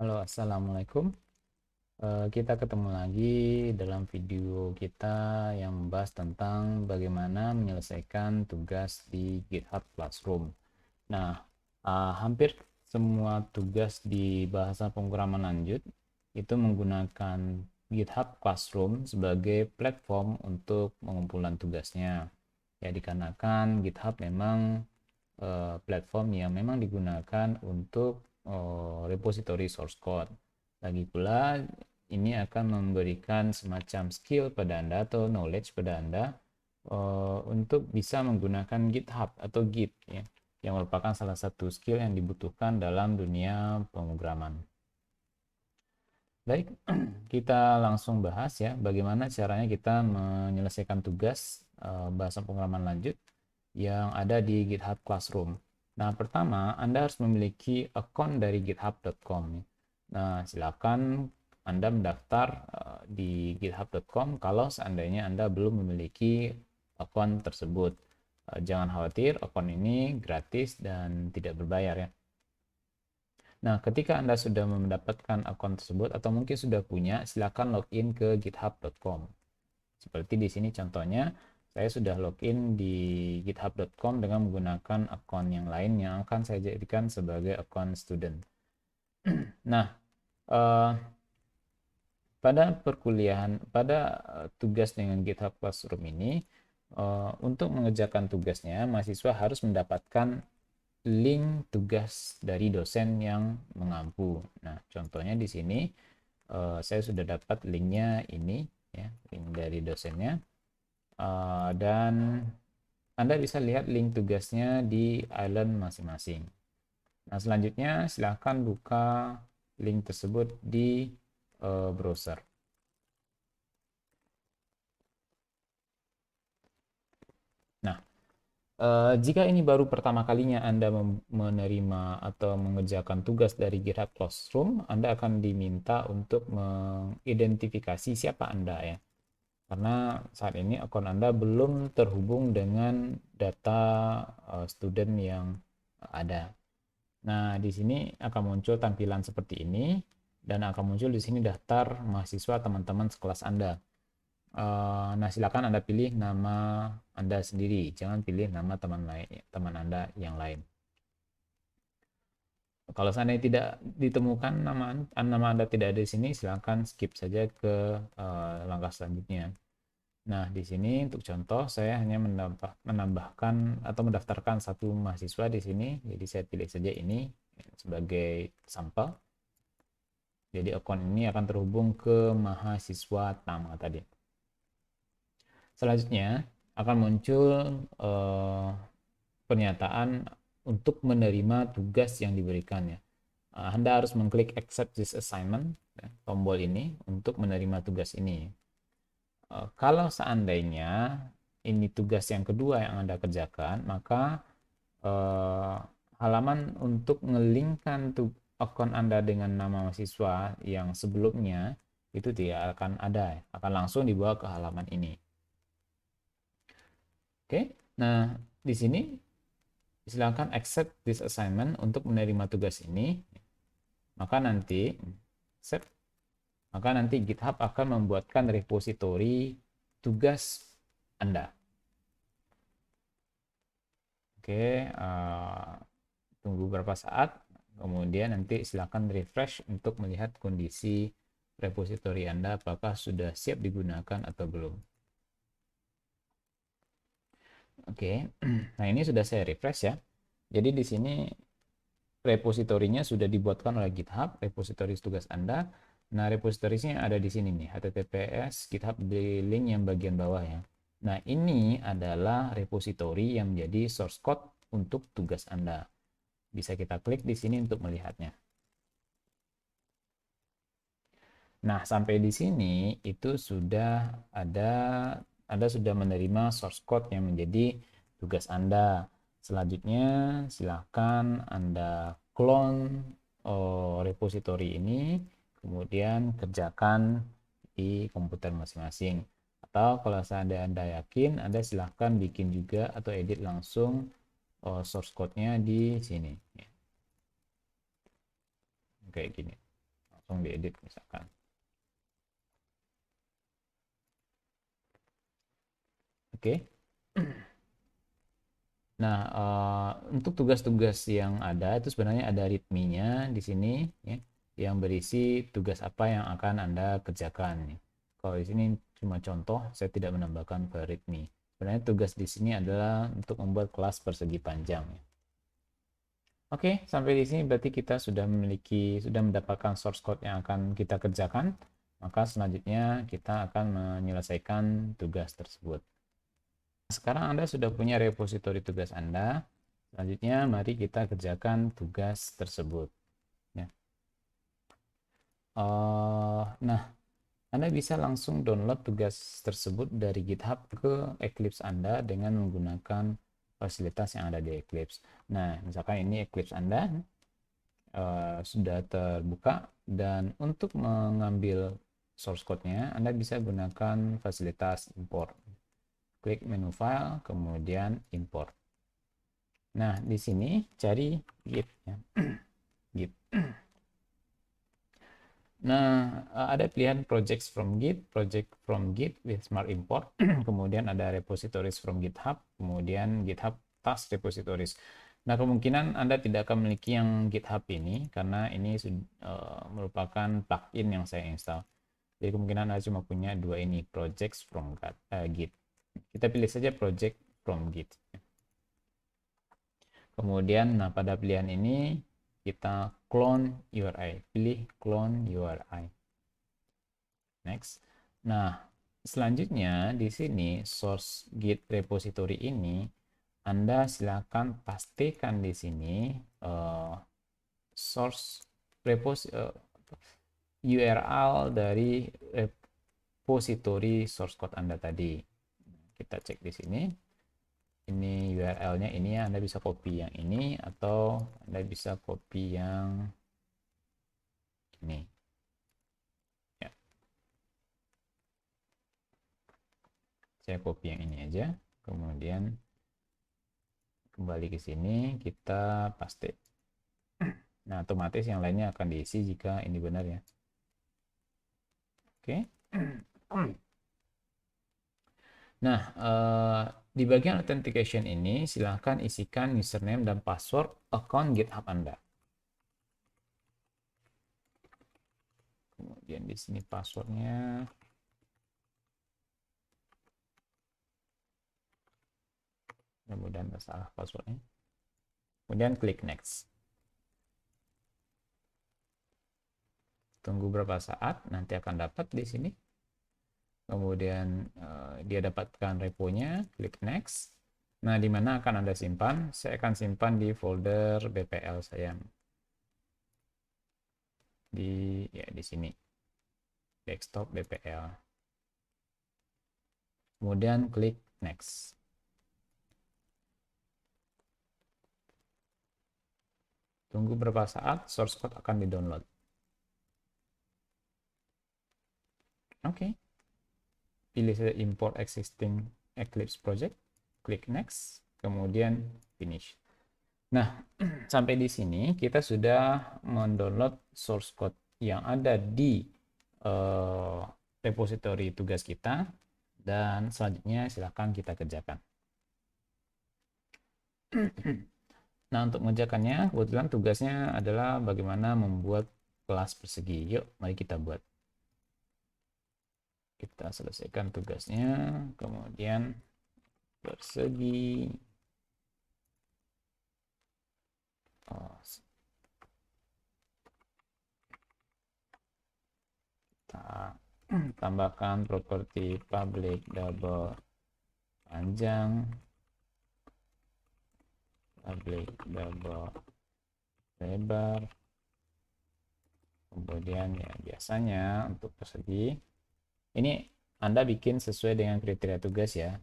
Halo, assalamualaikum. Kita ketemu lagi dalam video kita yang membahas tentang bagaimana menyelesaikan tugas di GitHub Classroom. Nah, hampir semua tugas di bahasa pemrograman lanjut itu menggunakan GitHub Classroom sebagai platform untuk pengumpulan tugasnya. Ya, dikarenakan GitHub memang platform yang memang digunakan untuk repository source code. Lagi pula, ini akan memberikan semacam skill pada Anda atau knowledge pada Anda untuk bisa menggunakan GitHub atau Git, ya, yang merupakan salah satu skill yang dibutuhkan dalam dunia pemrograman. Baik, kita langsung bahas ya bagaimana caranya kita menyelesaikan tugas bahasa pemrograman lanjut yang ada di GitHub Classroom. Nah, pertama Anda harus memiliki akun dari github.com. Nah, silakan Anda mendaftar di github.com kalau seandainya Anda belum memiliki akun tersebut. Jangan khawatir, akun ini gratis dan tidak berbayar ya. Nah, ketika Anda sudah mendapatkan akun tersebut atau mungkin sudah punya, silakan login ke github.com. Seperti di sini contohnya, saya sudah login di github.com dengan menggunakan akun yang lain yang akan saya jadikan sebagai akun student. Nah, eh, pada tugas dengan GitHub Classroom ini, untuk mengerjakan tugasnya, mahasiswa harus mendapatkan link tugas dari dosen yang mengampu. Nah, contohnya di sini saya sudah dapat linknya ini, ya, link dari dosennya. Dan Anda bisa lihat link tugasnya di island masing-masing. Nah, selanjutnya silahkan buka link tersebut di browser. Nah, jika ini baru pertama kalinya Anda menerima atau mengerjakan tugas dari GitHub Classroom, Anda akan diminta untuk mengidentifikasi siapa Anda ya. Karena saat ini akun Anda belum terhubung dengan data student yang ada. Nah, di sini akan muncul tampilan seperti ini dan akan muncul di sini daftar mahasiswa teman-teman sekelas Anda. Nah, silakan Anda pilih nama Anda sendiri, jangan pilih nama teman lain, teman Anda yang lain. Kalau seandainya tidak ditemukan nama Anda tidak ada di sini, silakan skip saja ke langkah selanjutnya. Nah, di sini untuk contoh saya hanya menambahkan atau mendaftarkan satu mahasiswa di sini. Jadi saya pilih saja ini sebagai sampel. Jadi akun ini akan terhubung ke mahasiswa Tama tadi. Selanjutnya akan muncul pernyataan untuk menerima tugas yang diberikannya. Anda harus mengklik accept this assignment, tombol ini untuk menerima tugas ini. Kalau seandainya ini tugas yang kedua yang Anda kerjakan, maka halaman untuk ngelingkan akun Anda dengan nama mahasiswa yang sebelumnya itu tidak akan ada, akan langsung dibawa ke halaman ini. Oke, nah di sini silakan accept this assignment untuk menerima tugas ini. Maka nanti accept, maka nanti GitHub akan membuatkan repository tugas Anda. Oke, tunggu beberapa saat, kemudian nanti silakan refresh untuk melihat kondisi repository Anda apakah sudah siap digunakan atau belum. Oke, nah ini sudah saya refresh ya. Jadi di sini repositorinya sudah dibuatkan oleh GitHub, repositori tugas Anda. Nah, repositorinya ada di sini nih, https GitHub di link yang bagian bawah ya. Nah, ini adalah repositori yang menjadi source code untuk tugas Anda. Bisa kita klik di sini untuk melihatnya. Nah, sampai di sini itu sudah ada, Anda sudah menerima source code yang menjadi tugas Anda. Selanjutnya, silakan Anda clone repository ini, kemudian kerjakan di komputer masing-masing. Atau kalau seandainya Anda yakin, Anda silakan bikin juga atau edit langsung source code-nya di sini. Kayak gini. langsung diedit misalkan. Oke. Nah, untuk tugas-tugas yang ada itu sebenarnya ada readme-nya di sini ya, yang berisi tugas apa yang akan Anda kerjakan. Kalau di sini cuma contoh, saya tidak menambahkan ke readme. Sebenarnya tugas di sini adalah untuk membuat kelas persegi panjang. Oke, sampai di sini berarti kita sudah mendapatkan source code yang akan kita kerjakan. Maka selanjutnya kita akan menyelesaikan tugas tersebut. Sekarang Anda sudah punya repositori tugas Anda. Selanjutnya mari kita kerjakan tugas tersebut. Ya. Nah, Anda bisa langsung download tugas tersebut dari GitHub ke Eclipse Anda dengan menggunakan fasilitas yang ada di Eclipse. Nah, misalkan ini Eclipse Anda sudah terbuka, dan untuk mengambil source code-nya Anda bisa gunakan fasilitas import. Klik menu file, kemudian import. Nah, di sini cari git ya. Git. Nah, ada pilihan projects from Git, project from Git with smart import, kemudian ada repositories from GitHub, kemudian GitHub task repositories. Nah, kemungkinan Anda tidak akan memiliki yang GitHub ini karena ini merupakan plugin yang saya install. Jadi kemungkinan Anda cuma punya dua ini, projects from Git. Kita pilih saja project from Git. Kemudian, nah pada pilihan ini kita clone URI, pilih clone URI. Next. Nah, selanjutnya di sini source Git repository ini Anda silakan pastikan di sini source URL dari repository source code Anda tadi. Kita cek di sini. Ini URL-nya ini ya, Anda bisa copy yang ini atau Anda bisa copy yang ini. Ya. Saya copy yang ini aja. Kemudian kembali ke sini, kita paste. Nah, otomatis yang lainnya akan diisi jika ini benar ya. Oke. Nah, di bagian authentication ini silahkan isikan username dan password account GitHub Anda. Kemudian di sini passwordnya. Mudah-mudahan tidak salah passwordnya. Kemudian klik next. Tunggu berapa saat, nanti akan dapat di sini. Kemudian dia dapatkan reponya, klik next. Nah, di mana akan Anda simpan? Saya akan simpan di folder BPL saya. Di sini. Desktop BPL. Kemudian klik next. Tunggu beberapa saat, source code akan di-download. Oke. Pilih saja import existing Eclipse project, klik next, kemudian finish. Nah, sampai di sini kita sudah mendownload source code yang ada di repository tugas kita, dan selanjutnya silakan kita kerjakan. Nah, untuk mengerjakannya, kebetulan tugasnya adalah bagaimana membuat kelas persegi. Yuk, mari kita buat. Kita selesaikan tugasnya, kemudian persegi. Kita tambahkan properti public double panjang, public double lebar. Kemudian ya biasanya untuk persegi ini Anda bikin sesuai dengan kriteria tugas ya.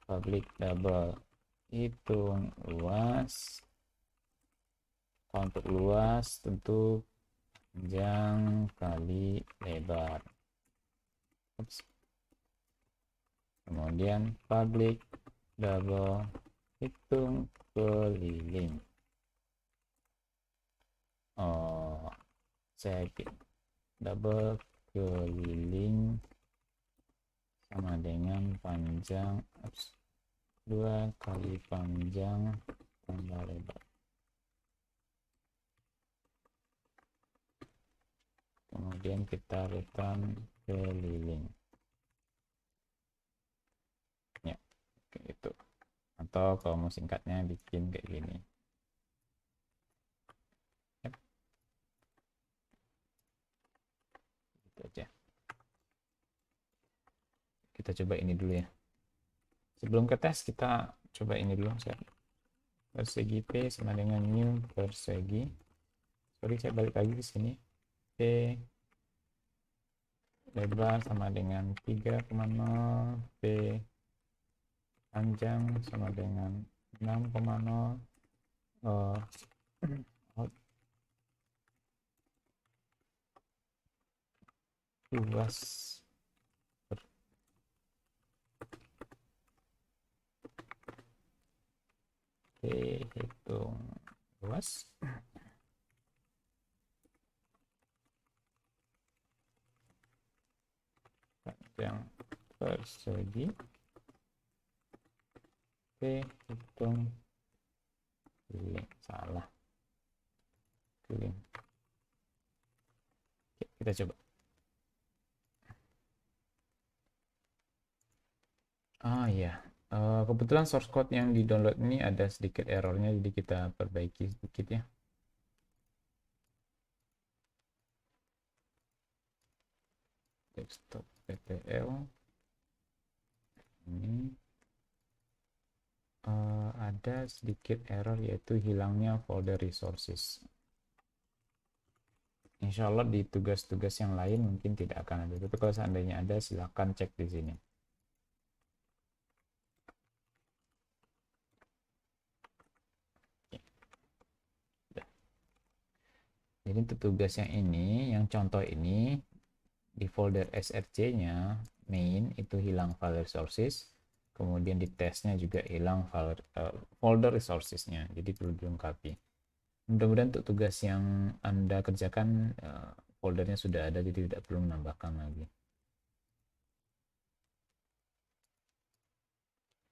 Public double, hitung luas. Untuk luas tentu panjang kali lebar. Oops. Kemudian public double, hitung keliling. cek double keliling sama dengan panjang 2 kali panjang tambah lebar. Kemudian kita return keliling ya, kayak gitu. Atau kalau mau singkatnya bikin kayak gini. Yep. Gitu aja. Kita coba ini dulu ya. Sebelum ke tes kita coba ini dulu. Persegi P sama dengan new persegi. Sorry, saya balik lagi ke sini. P lebar sama dengan 3,0, P panjang sama dengan 6,0, luas hitung luas panjang persegi P hitung keliling, salah keliling. Oke, kita coba. Ya, kebetulan source code yang di download ini ada sedikit errornya, jadi kita perbaiki sedikit ya. Desktop PPL ini ada sedikit error, yaitu hilangnya folder resources. Insya Allah di tugas-tugas yang lain mungkin tidak akan ada, tapi kalau seandainya ada silahkan cek di sini. Jadi untuk tugas yang ini, yang contoh ini, di folder src-nya main itu hilang file resources, kemudian di tesnya juga hilang folder resources-nya, jadi perlu dilengkapi. Mudah-mudahan untuk tugas yang Anda kerjakan foldernya sudah ada, jadi tidak perlu menambahkan lagi.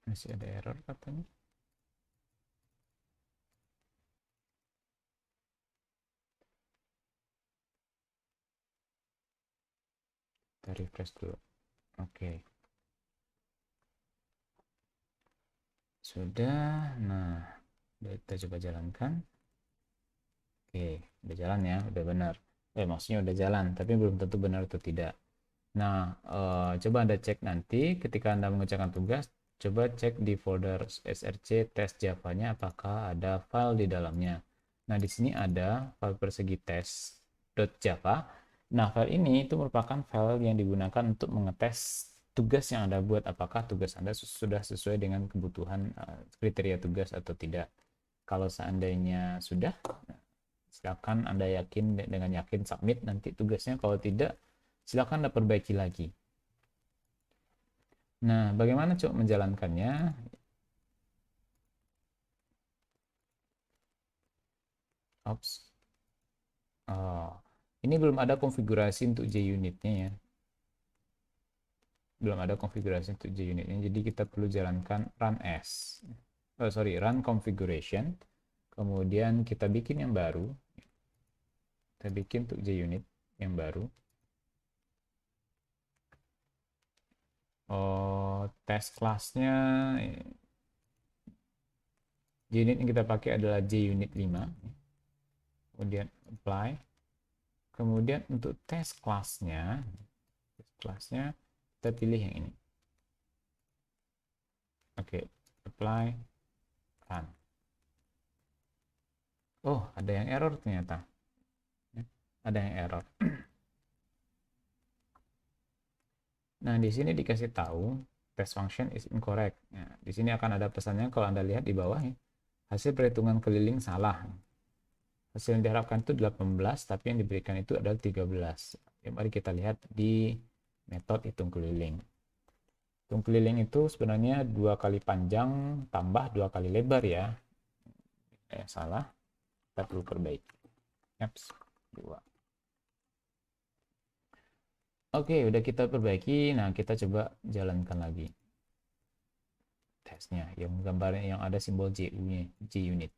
Masih ada error katanya. Kita refresh dulu. Oke. Sudah. Nah, kita coba jalankan. Oke, udah jalan ya, udah benar. Maksudnya udah jalan, tapi belum tentu benar atau tidak. Nah, coba Anda cek nanti ketika Anda mengerjakan tugas, coba cek di folder src test Java-nya apakah ada file di dalamnya. Nah, di sini ada file persegi test.java. Nah, file ini itu merupakan file yang digunakan untuk mengetes tugas yang Anda buat, apakah tugas Anda sudah sesuai dengan kebutuhan kriteria tugas atau tidak. Kalau seandainya sudah, silakan Anda yakin, dengan yakin submit nanti tugasnya. Kalau tidak, silakan Anda perbaiki lagi. Nah, bagaimana coba menjalankannya? Oops. Ini belum ada konfigurasi untuk JUnit-nya ya. Belum ada konfigurasi untuk JUnit-nya, jadi kita perlu jalankan run configuration. Kemudian kita bikin yang baru. Kita bikin untuk JUnit yang baru. Test kelasnya JUnit yang kita pakai adalah JUnit 5. Kemudian apply. Kemudian untuk test kelasnya kita pilih yang ini. Oke, apply, run. Oh, ada yang error ternyata. Ada yang error. Nah, di sini dikasih tahu test function is incorrect. Nah, di sini akan ada pesannya kalau Anda lihat di bawah ya. Hasil perhitungan keliling salah. Hasil yang diharapkan itu 18, tapi yang diberikan itu adalah 13. Ya, mari kita lihat di metode hitung keliling. Hitung keliling itu sebenarnya 2 kali panjang tambah 2 kali lebar ya. Salah. Kita perlu perbaiki. Yaps, 2. Oke, udah kita perbaiki. Nah, kita coba jalankan lagi tesnya yang gambarnya yang ada simbol JU-nya, JUnit.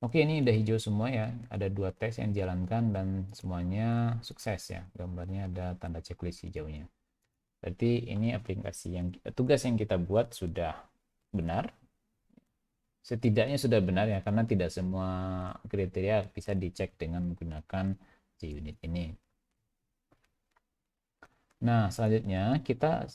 Oke, ini udah hijau semua ya. Ada 2 tes yang dijalankan dan semuanya sukses ya. Gambarnya ada tanda checklist hijaunya. Berarti ini aplikasi yang tugas yang kita buat sudah benar. Setidaknya sudah benar ya, karena tidak semua kriteria bisa dicek dengan menggunakan JUnit ini. Nah, selanjutnya kita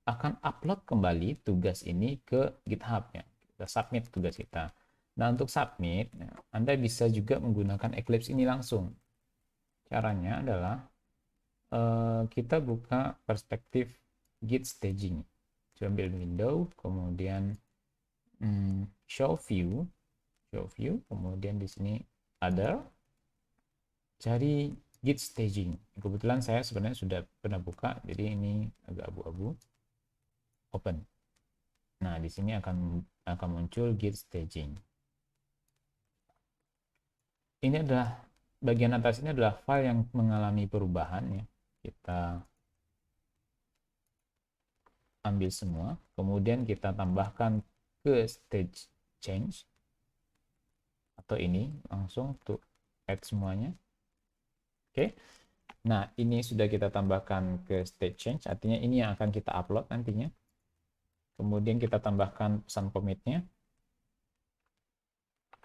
akan upload kembali tugas ini ke GitHub ya. Kita submit tugas kita. Nah, untuk submit, Anda bisa juga menggunakan Eclipse ini langsung. Caranya adalah kita buka perspektif Git staging. Coba ambil window, kemudian show view, kemudian di sini other, cari Git staging. Kebetulan saya sebenarnya sudah pernah buka, jadi ini agak abu-abu. Open. Nah, di sini akan muncul Git staging. Ini adalah bagian atas ini adalah file yang mengalami perubahan ya. Kita ambil semua, kemudian kita tambahkan ke stage change atau ini langsung untuk add semuanya. Oke. Nah, ini sudah kita tambahkan ke stage change, artinya ini yang akan kita upload nantinya. Kemudian kita tambahkan pesan commit-nya.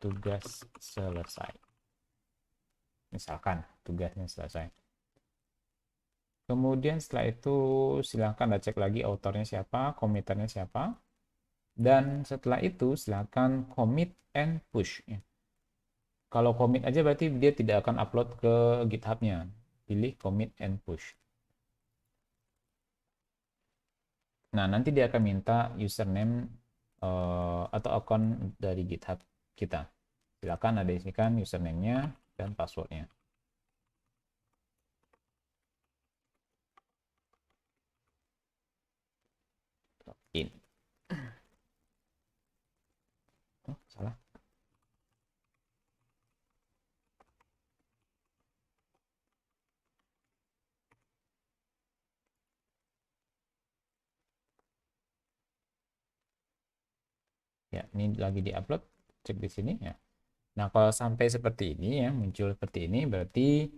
Tugas selesai. Misalkan tugasnya selesai. Kemudian setelah itu silakan cek lagi autornya siapa, komiternya siapa. Dan setelah itu silakan commit and push. Kalau commit aja berarti dia tidak akan upload ke GitHub-nya. Pilih commit and push. Nah, nanti dia akan minta username atau akun dari GitHub kita. Silakan ada isikan username-nya dan password-nya. In. Oh, salah. Ya, ini lagi di-upload. Cek di sini ya. Nah, kalau sampai seperti ini ya, muncul seperti ini berarti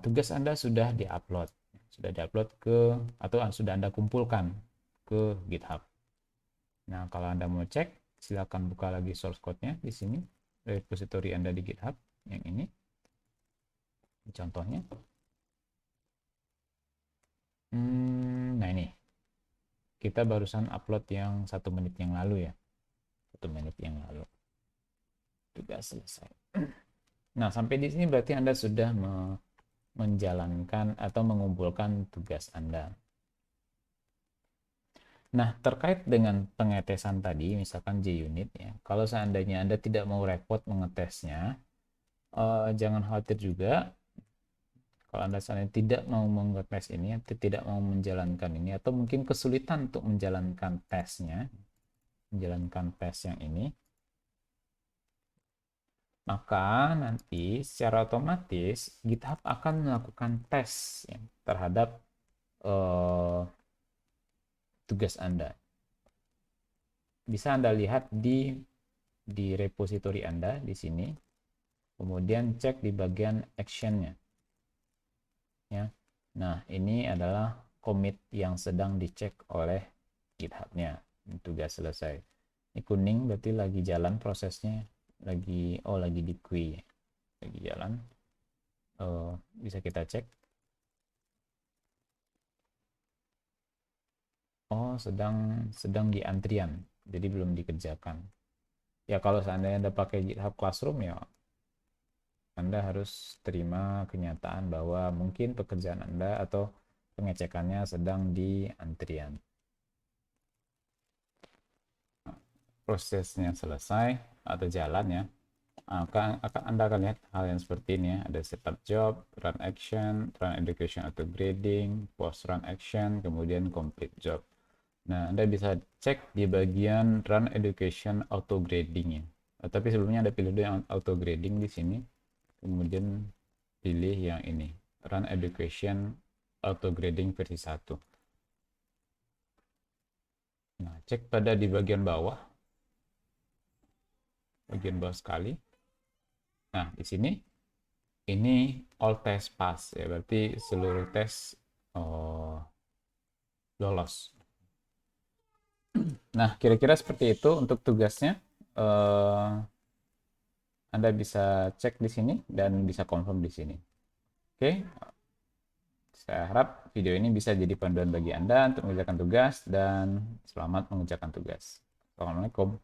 tugas Anda sudah di-upload. Sudah di-upload ke atau sudah Anda kumpulkan ke GitHub. Nah, kalau Anda mau cek, silakan buka lagi source code-nya di sini, repository Anda di GitHub yang ini. Contohnya. Nah ini. Kita barusan upload yang 1 menit yang lalu ya. 1 menit yang lalu. Tugas selesai. Nah, sampai di sini berarti Anda sudah menjalankan atau mengumpulkan tugas Anda. Nah, terkait dengan pengetesan tadi, misalkan JUnit ya, kalau seandainya Anda tidak mau repot mengetesnya, jangan khawatir juga. Kalau Anda seandainya tidak mau mengetes ini, atau tidak mau menjalankan ini, atau mungkin kesulitan untuk menjalankan tesnya, menjalankan tes yang ini, maka nanti secara otomatis GitHub akan melakukan tes ya, terhadap tugas Anda. Bisa Anda lihat di repository Anda di sini, kemudian cek di bagian action-nya. Ya. Nah, ini adalah commit yang sedang dicek oleh GitHub-nya. Tugas selesai. Ini kuning berarti lagi jalan prosesnya, lagi di queue, lagi jalan. Bisa kita cek. Oh, sedang di antrian, jadi belum dikerjakan. Ya, kalau seandainya Anda pakai GitHub Classroom ya Anda harus terima kenyataan bahwa mungkin pekerjaan Anda atau pengecekannya sedang di antrian. Prosesnya selesai atau jalan ya, Anda akan lihat hal yang seperti ini ya. Ada setup job, run action, run education auto grading, post run action, kemudian complete job. Nah, Anda bisa cek di bagian run education auto grading ya. Tapi sebelumnya Anda pilih dulu yang auto grading di sini, kemudian pilih yang ini. Run Education Auto Grading versi 1. Nah, cek pada di bagian bawah sekali. Nah, di sini ini all test pass ya, berarti seluruh tes lolos. Nah, kira-kira seperti itu untuk tugasnya. Anda bisa cek di sini dan bisa confirm di sini. Oke, saya harap video ini bisa jadi panduan bagi Anda untuk mengerjakan tugas dan selamat mengerjakan tugas. Assalamualaikum.